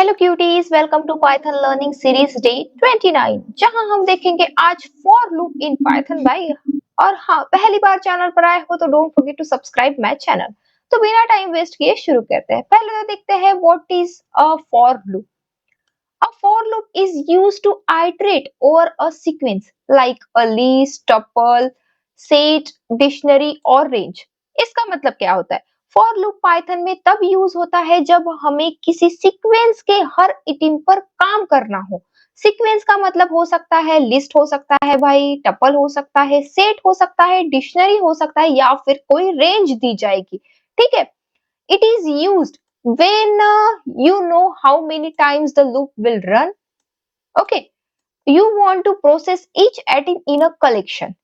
Hello cuties, welcome to Python learning series day 29, जहां हम देखेंगे आज फॉर लूप इन पाइथन भाई। और हाँ, पहली बार चैनल पर आए हो तो don't forget to subscribe my channel. तो बिना टाइम वेस्ट किए शुरू करते हैं। पहले तो देखते हैं what is a for loop. A for loop is used to iterate over a sequence like a list, tuple, set, dictionary और range। इसका मतलब क्या होता है? For loop पाइथन में तब यूज होता है जब हमें किसी सीक्वेंस के हर इटम पर काम करना हो। सीक्वेंस का मतलब हो सकता है लिस्ट, हो सकता है भाई टपल, हो सकता है सेट, हो सकता है डिक्शनरी, हो सकता है या फिर कोई रेंज दी जाएगी। ठीक है। It is used when you know how many times the loop will run. Okay. You want to process each atom in a collection.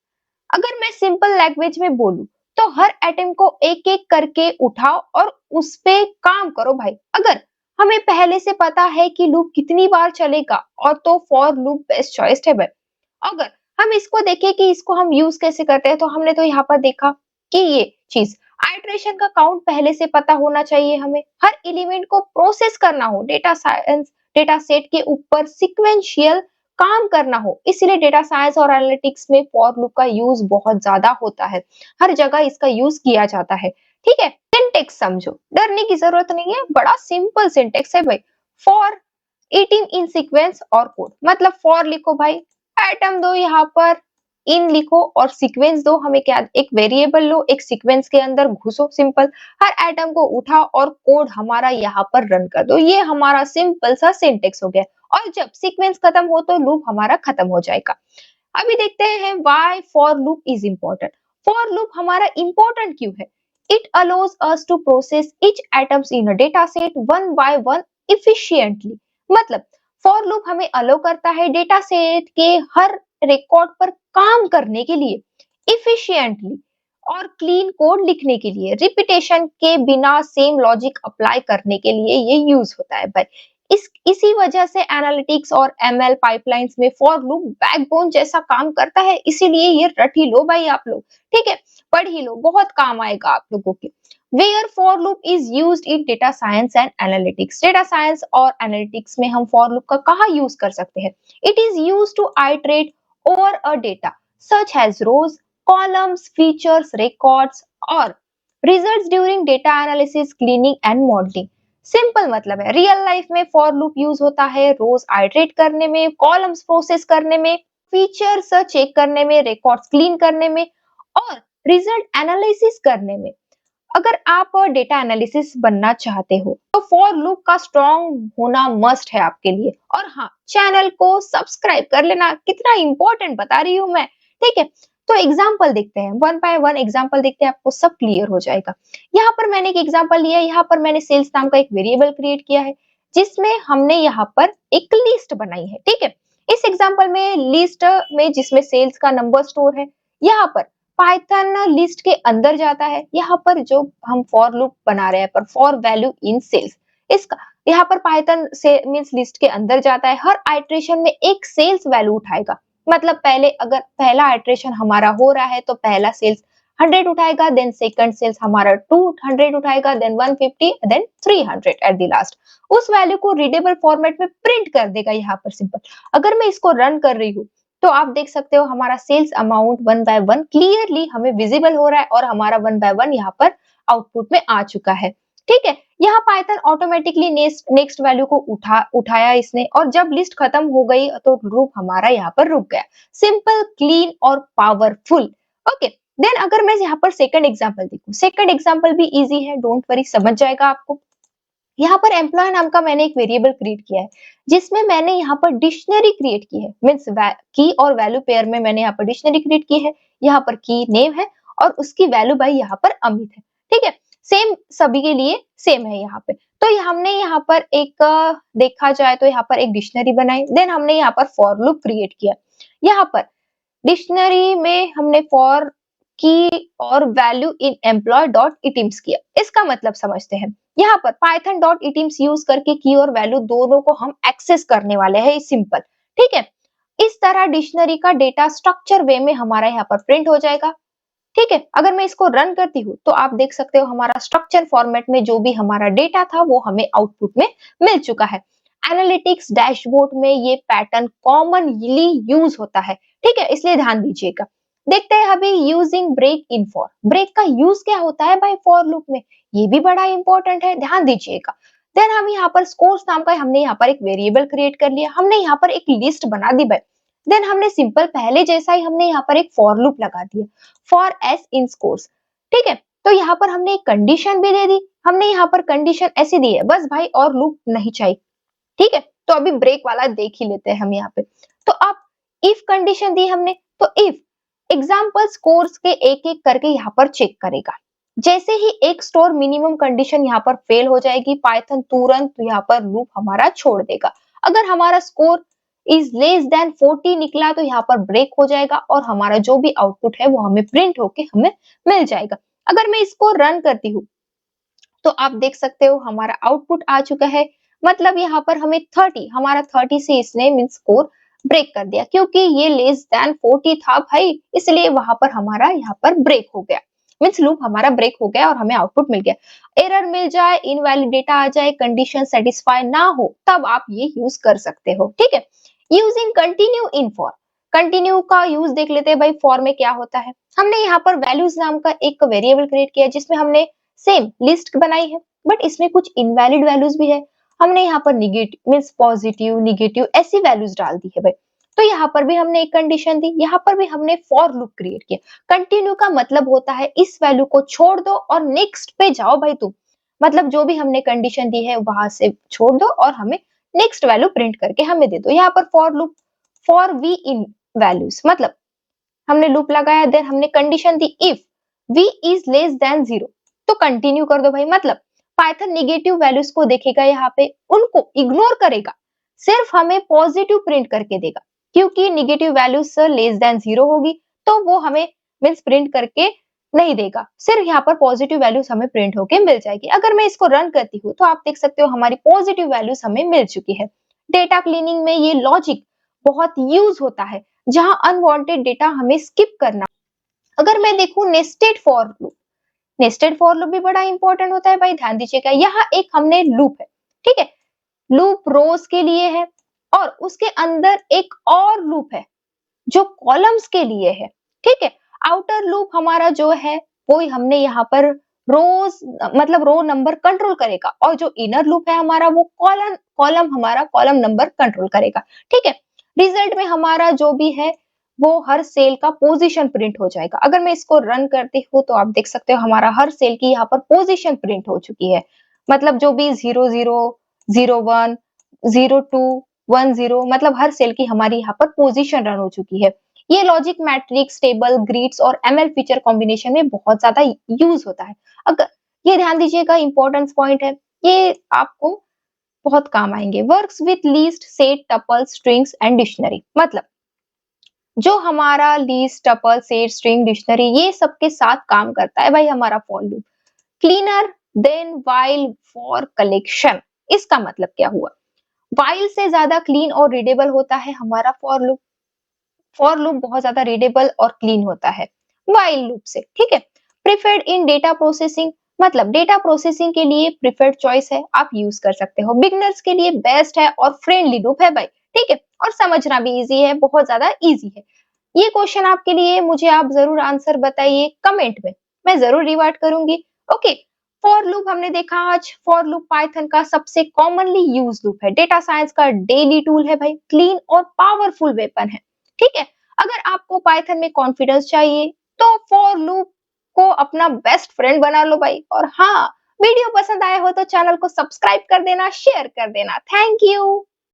अगर मैं सिंपल लैंग्वेज में बोलूं तो हर एटम को एक एक करके उठाओ और उस पे काम करो भाई। अगर हमें पहले से पता है कि लूप कितनी बार चलेगा और तो फॉर लूप बेस्ट चॉइस है भाई। अगर हम इसको देखें कि इसको हम यूज कैसे करते हैं तो हमने तो यहाँ पर देखा कि ये चीज आइट्रेशन का काउंट पहले से पता होना चाहिए। हमें हर एलिमेंट को प्रोसेस करना हो, डेटा साइंस डेटा सेट के ऊपर सिक्वेंशियल काम करना हो, इसलिए डेटा साइंस और एनालिटिक्स में फॉर लूप का यूज बहुत ज्यादा होता है। हर जगह इसका यूज किया जाता है। ठीक है। सिंटेक्स समझो, डरने की जरूरत नहीं है, बड़ा सिंपल सिंटेक्स है भाई। फॉर एटीन इन सीक्वेंस और कोड, मतलब फॉर लिखो भाई, एटम दो यहाँ पर, इन लिखो और सीक्वेंस दो। हमें क्या, एक वेरिएबल लो, एक सीक्वेंस के अंदर घुसो। सिंपल। हर एटम को उठाओ और कोड हमारा यहाँ पर रन कर दो। ये हमारा सिंपल सा सिंटेक्स हो गया। और जब सीक्वेंस खत्म हो तो लूप हमारा खत्म हो जाएगा। अभी देखते हैं why for loop is important. For loop हमारा इंपॉर्टेंट क्यों है? It allows us to process each items in a data set one by one efficiently. मतलब फॉर लूप हमें अलो करता है डेटा सेट के हर रिकॉर्ड पर काम करने के लिए, इफिशिएंटली और क्लीन कोड लिखने के लिए, रिपीटेशन के बिना सेम लॉजिक अप्लाई करने के लिए ये यूज होता है भाई। इसी वजह से एनालिटिक्स और एमएल पाइपलाइंस में फॉर लूप बैकबोन जैसा काम करता है। इसीलिए ये रट ही लो भाई आप लोग। ठीक है, पढ़ ही लो, बहुत काम आएगा आप लोगों के। Where for loop is used in data science and analytics. Data science और analytics में हम for loop का कहाँ यूज कर सकते हैं? It is used to iterate over a data such as rows, columns, features, records और results during data analysis, cleaning and modeling. Simple मतलब है, रियल लाइफ में फॉर लूप यूज होता है रोज आइटरेट करने में, कॉलम्स प्रोसेस करने में, फीचर्स चेक करने में, रिकॉर्ड्स क्लीन करने में और रिजल्ट एनालिसिस करने में। अगर आप डेटा एनालिसिस बनना चाहते हो तो फॉर लूप का स्ट्रॉन्ग होना मस्ट है आपके लिए। और हाँ, चैनल को सब्सक्राइब कर लेना, कितना इंपॉर्टेंट बता रही हूँ मैं। ठीक है, तो एग्जाम्पल देखते हैं, वन बाय वन एग्जाम्पल देखते हैं, आपको सब क्लियर हो जाएगा। यहाँ पर मैंने एक एग्जाम्पल लिया है। यहाँ पर मैंने सेल्स नाम का एक वेरिएबल क्रिएट किया है जिसमें हमने यहाँ पर एक लिस्ट बनाई है। ठीक है, इस एग्जाम्पल में लिस्ट में जिसमें सेल्स का नंबर स्टोर है, यहाँ पर पाइथन लिस्ट के अंदर जाता है। यहाँ पर जो हम फॉर लूप बना रहे हैं पर फॉर वैल्यू इन सेल्स, इसका यहाँ पर पाइथन से मींस लिस्ट के अंदर जाता है। हर आइट्रेशन में एक सेल्स वैल्यू उठाएगा। मतलब पहले अगर पहला आइट्रेशन हमारा हो रहा है तो पहला सेल्स 100 उठाएगा, देन सेकंड सेल्स हमारा 200 उठाएगा, then 150, then 300 at the last. उस वैल्यू को रीडेबल फॉर्मेट में प्रिंट कर देगा यहाँ पर। सिंपल। अगर मैं इसको रन कर रही हूँ तो आप देख सकते हो हमारा sales amount one by one clearly हमें विजिबल हो रहा है और हमारा वन बाय वन यहाँ पर आउटपुट में आ चुका है। ठीक है, यहाँ पाइथन ऑटोमेटिकली नेक्स्ट वैल्यू को उठाया इसने, और जब लिस्ट खत्म हो गई तो लूप हमारा यहाँ पर रुक गया। सिंपल, क्लीन और पावरफुल। ओके, देन अगर मैं यहाँ पर सेकंड एग्जांपल देखूं, सेकंड एग्जांपल भी इजी है, डोंट वरी, समझ जाएगा आपको। यहाँ पर एम्प्लॉय नाम का मैंने एक वेरिएबल क्रिएट किया है जिसमें मैंने यहाँ पर डिक्शनरी क्रिएट की है। मींस की और वैल्यू पेयर में मैंने यहाँ पर डिक्शनरी क्रिएट की है। यहाँ पर की नेम है और उसकी वैल्यू भाई यहाँ पर अमित है। ठीक है, सेम सभी के लिए सेम है यहाँ पे। तो हमने यहाँ पर एक देखा जाए तो यहाँ पर एक डिक्शनरी बनाई, देन हमने यहाँ पर फॉर लूप क्रिएट किया। यहाँ पर डिक्शनरी में हमने फॉर की और वैल्यू इन एम्प्लॉय डॉट इटिम्स किया। इसका मतलब समझते हैं, यहाँ पर पाइथन डॉट इटिम्स यूज करके की और वैल्यू दोनों को हम एक्सेस करने वाले हैं। सिंपल। ठीक है, इस तरह डिक्शनरी का डेटा स्ट्रक्चर वे में हमारा यहाँ पर प्रिंट हो जाएगा। ठीक है, अगर मैं इसको रन करती हूँ तो आप देख सकते हो हमारा स्ट्रक्चर फॉर्मेट में जो भी हमारा डेटा था वो हमें आउटपुट में मिल चुका है। एनालिटिक्स डैशबोर्ड में ये पैटर्न कॉमनली यूज होता है, ठीक है, इसलिए ध्यान दीजिएगा। देखते हैं अभी using break in for. Break का यूज क्या होता है भाई फॉर लूप में, ये भी बड़ा इंपॉर्टेंट है, ध्यान दीजिएगा। देन हम यहाँ पर स्कोर्स नाम का हमने यहाँ पर एक वेरिएबल क्रिएट कर लिया, हमने यहाँ पर एक लिस्ट बना दी भाई। देन हमने सिंपल पहले जैसा ही हमने यहाँ पर एक फॉर लूप लगा दिया, फॉर एस इन स्कोर्स, ठीक है। तो यहाँ पर हमने एक कंडीशन भी दे दी, हमने यहाँ पर कंडीशन ऐसी दी है बस भाई, और लूप नहीं चाहिए, ठीक है। तो अभी ब्रेक वाला देख ही लेते हैं हम यहाँ पे। तो अब इफ कंडीशन दी हमने, तो इफ एग्जाम्पल स्कोर्स के एक एक करके यहाँ पर चेक करेगा। जैसे ही एक स्टोर मिनिमम कंडीशन यहाँ पर फेल हो जाएगी, पाइथन तुरंत यहाँ पर लूप हमारा छोड़ देगा। अगर हमारा स्कोर इज लेस देन 40 निकला तो यहाँ पर ब्रेक हो जाएगा और हमारा जो भी आउटपुट है वो हमें प्रिंट होके हमें मिल जाएगा। अगर मैं इसको रन करती हूँ तो आप देख सकते हो हमारा आउटपुट आ चुका है। मतलब यहाँ पर हमें 30, हमारा 30 से इसने मीन स्कोर ब्रेक कर दिया, क्योंकि ये लेस देन 40 था भाई, इसलिए वहां पर हमारा यहाँ पर ब्रेक हो गया, मीन्स लूप हमारा ब्रेक हो गया और हमें आउटपुट मिल गया। एरर मिल जाए, इनवैलिड डेटा आ जाए, कंडीशन सेटिस्फाई ना हो, तब आप ये यूज कर सकते हो, ठीक है। Using continue in for. Continue का यूज देख लेते हैं भाई, फॉर में क्या होता है। हमने यहाँ पर वैल्यूज नाम का एक वेरिएबल क्रिएट किया जिसमें हमने सेम लिस्ट बनाई है, बट इसमें कुछ इनवैलिड वैल्यूज भी है। हमने यहाँ पर निगेटिव मीन्स पॉजिटिव निगेटिव ऐसी वैल्यूज डाल दी है भाई। तो यहाँ पर भी हमने एक कंडीशन दी, यहाँ पर भी हमने फॉर लूप क्रिएट किया। कंटिन्यू का मतलब होता है इस वैल्यू को छोड़ दो और नेक्स्ट पे जाओ भाई तुम, मतलब जो भी हमने कंडीशन दी है वहां से छोड़ दो और हमें नेक्स्ट वैल्यू प्रिंट करके हमें दे दो। यहाँ पर for loop for v in values, मतलब हमने लूप लगाया, देन हमने कंडीशन दी if v is less than 0, तो कंटिन्यू कर दो भाई। मतलब पाइथन नेगेटिव वैल्यूज को देखेगा, यहाँ पे उनको इग्नोर करेगा, सिर्फ हमें पॉजिटिव प्रिंट करके देगा, क्योंकि नेगेटिव वैल्यूज लेस देन 0 होगी तो वो हमें मीन्स प्रिंट करके नहीं देगा, सिर्फ यहाँ पर पॉजिटिव वैल्यूज हमें प्रिंट होके मिल जाएगी। अगर मैं इसको रन करती हूँ तो आप देख सकते हो हमारी पॉजिटिव वैल्यूज हमें मिल चुकी है। डेटा क्लीनिंग में ये लॉजिक बहुत यूज होता है, जहां अनवांटेड डेटा हमें स्किप करना। अगर मैं देखूं nested for loop, nested for loop भी बड़ा इंपॉर्टेंट होता है भाई, ध्यान दीजिएगा। यहाँ एक हमने लूप है, ठीक है, लूप रोज के लिए है और उसके अंदर एक और लूप है जो कॉलम्स के लिए है, ठीक है। आउटर लूप हमारा जो है वो हमने यहाँ पर रोज मतलब रो नंबर कंट्रोल करेगा, और जो इनर लूप है हमारा वो कॉलम कॉलम हमारा कॉलम नंबर कंट्रोल करेगा, ठीक है। रिजल्ट में हमारा जो भी है वो हर सेल का पोजीशन प्रिंट हो जाएगा। अगर मैं इसको रन करती हूँ तो आप देख सकते हो हमारा हर सेल की यहाँ पर पोजीशन प्रिंट हो चुकी है। मतलब जो भी 00, 01, 02, 10, मतलब हर सेल की हमारी यहाँ पर पोजीशन रन हो चुकी है। ये लॉजिक मैट्रिक्स, टेबल, ग्रिड्स और एमएल फीचर कॉम्बिनेशन में बहुत ज्यादा यूज होता है। अगर ये ध्यान दीजिएगा, इंपॉर्टेंस पॉइंट है, ये आपको बहुत काम आएंगे। Works with least, set, tuple, strings and dictionary. मतलब जो हमारा least, tuple, set, string, dictionary ये सबके साथ काम करता है भाई हमारा for loop. Cleaner then while for collection. इसका मतलब क्या हुआ, व्हाइल से ज्यादा क्लीन और रीडेबल होता है हमारा फॉर लूप। फॉर लूप बहुत ज्यादा रीडेबल और क्लीन होता है व्हाइल लूप से, ठीक है। प्रिफर्ड इन डेटा प्रोसेसिंग, मतलब डेटा प्रोसेसिंग के लिए प्रिफर्ड चॉइस है, आप यूज कर सकते हो। बिगनर्स के लिए बेस्ट है और फ्रेंडली लूप है भाई, ठीक है, और समझना भी इजी है, बहुत ज्यादा इजी है। ये क्वेश्चन आपके लिए, मुझे आप जरूर आंसर बताइए कमेंट में, मैं जरूर रिवार्ड करूंगी। ओके, फॉर लूप हमने देखा आज। फॉर लूप पाइथन का सबसे कॉमनली यूज लूप है, डेटा साइंस का डेली टूल है भाई, क्लीन और पावरफुल वेपन है, ठीक है। अगर आपको पाइथन में कॉन्फिडेंस चाहिए तो फॉर लूप को अपना बेस्ट फ्रेंड बना लो भाई। और हाँ, वीडियो पसंद आया हो तो चैनल को सब्सक्राइब कर देना, शेयर कर देना। Thank you.